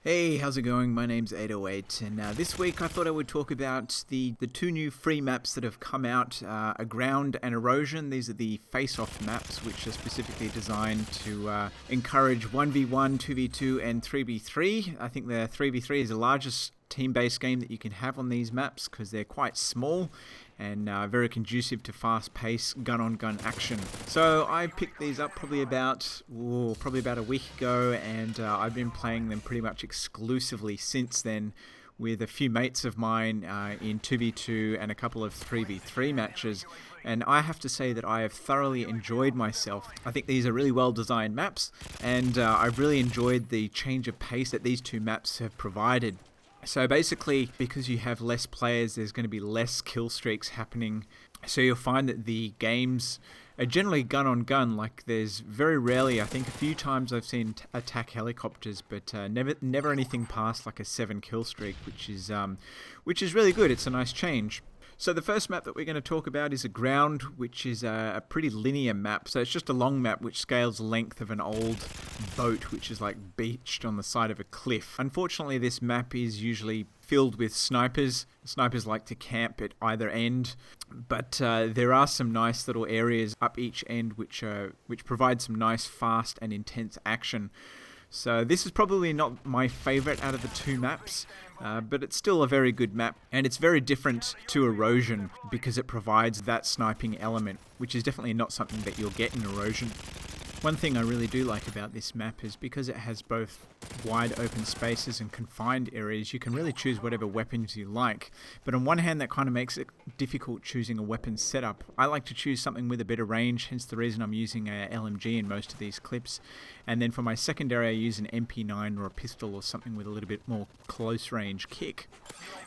Hey, how's it going? My name's 808, and this week I thought I would talk about the two new free maps that have come out, Aground and Erosion. These are the face-off maps, which are specifically designed to encourage 1v1, 2v2, and 3v3. I think the 3v3 is the largest team-based game that you can have on these maps because they're quite small and very conducive to fast-paced gun-on-gun action. So I picked these up probably about a week ago, and I've been playing them pretty much exclusively since then with a few mates of mine in 2v2 and a couple of 3v3 matches, and I have to say that I have thoroughly enjoyed myself. I think these are really well designed maps, and I've really enjoyed the change of pace that these two maps have provided. So basically, because you have less players, there's going to be less kill streaks happening. So you'll find that the games are generally gun on gun. Like there's very rarely, I think a few times I've seen attack helicopters, but never anything past like a 7 kill streak, which is really good. It's a nice change. So the first map that we're going to talk about is Aground, which is a pretty linear map. So it's just a long map which scales the length of an old boat, which is like beached on the side of a cliff. Unfortunately, this map is usually filled with snipers. Snipers like to camp at either end, but there are some nice little areas up each end which provide some nice, fast and intense action. So this is probably not my favorite out of the two maps, but it's still a very good map, and it's very different to Erosion because it provides that sniping element, which is definitely not something that you'll get in Erosion. One thing I really do like about this map is because it has both wide open spaces and confined areas, you can really choose whatever weapons you like. But on one hand, that kind of makes it difficult choosing a weapon setup. I like to choose something with a bit of range, hence the reason I'm using a LMG in most of these clips. And then for my secondary, I use an MP9 or a pistol or something with a little bit more close range kick.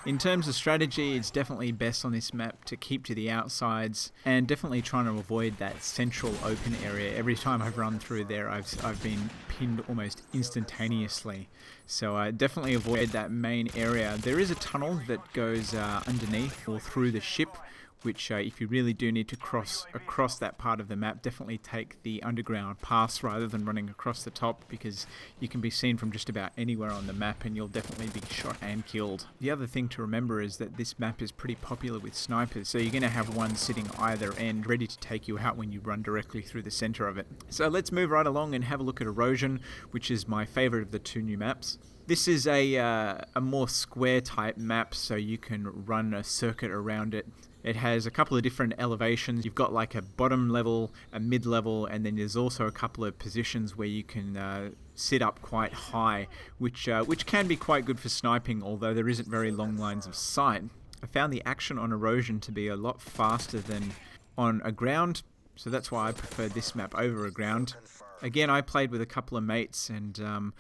In terms of strategy, it's definitely best on this map to keep to the outsides and definitely trying to avoid that central open area. Every time I've run through there, I've been pinned almost instantaneously. So I definitely avoid that main area. There is a tunnel that goes underneath or through the ship, which if you really do need to cross across that part of the map, definitely take the underground pass rather than running across the top, because you can be seen from just about anywhere on the map and you'll definitely be shot and killed. The other thing to remember is that this map is pretty popular with snipers, so you're going to have one sitting either end ready to take you out when you run directly through the center of it. So let's move right along and have a look at Erosion, which is my favorite of the two new maps. This is a more square type map, so you can run a circuit around it. It has a couple of different elevations. You've got like a bottom level, a mid level, and then there's also a couple of positions where you can sit up quite high, which can be quite good for sniping, although there isn't very long lines of sight. I found the action on Erosion to be a lot faster than on Aground, so that's why I prefer this map over Aground. Again, I played with a couple of mates, and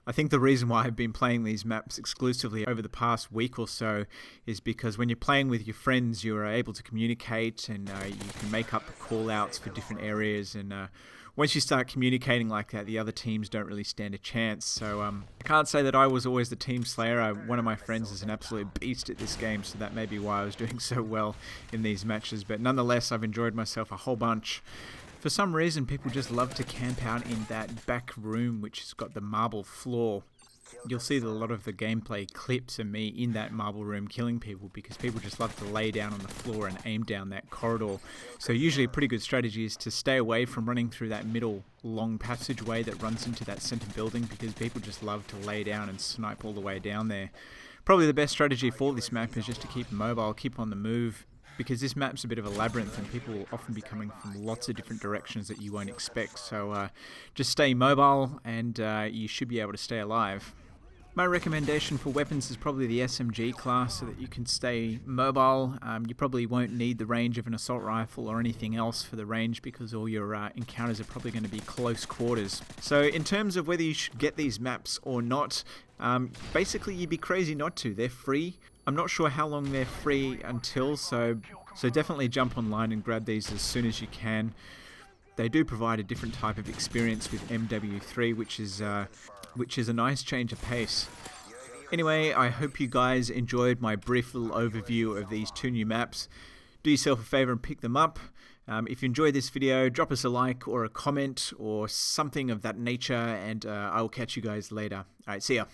I think the reason why I've been playing these maps exclusively over the past week or so is because when you're playing with your friends, you are able to communicate, and you can make up call-outs for different areas, and once you start communicating like that, the other teams don't really stand a chance. So I can't say that I was always the team slayer. One of my friends is an absolute beast at this game, so that may be why I was doing so well in these matches, but nonetheless, I've enjoyed myself a whole bunch. For some reason, people just love to camp out in that back room which has got the marble floor. You'll see that a lot of the gameplay clips are me in that marble room killing people, because people just love to lay down on the floor and aim down that corridor. So usually a pretty good strategy is to stay away from running through that middle long passageway that runs into that center building, because people just love to lay down and snipe all the way down there. Probably the best strategy for this map is just to keep mobile, keep on the move, because this map's a bit of a labyrinth and people will often be coming from lots of different directions that you won't expect. So just stay mobile and you should be able to stay alive. My recommendation for weapons is probably the SMG class, so that you can stay mobile. You probably won't need the range of an assault rifle or anything else for the range, because all your encounters are probably going to be close quarters. So in terms of whether you should get these maps or not, basically you'd be crazy not to. They're free. I'm not sure how long they're free until, so definitely jump online and grab these as soon as you can. They do provide a different type of experience with MW3, which is a nice change of pace. Anyway, I hope you guys enjoyed my brief little overview of these two new maps. Do yourself a favor and pick them up. If you enjoyed this video, drop us a like or a comment or something of that nature, and I will catch you guys later. Alright, see ya.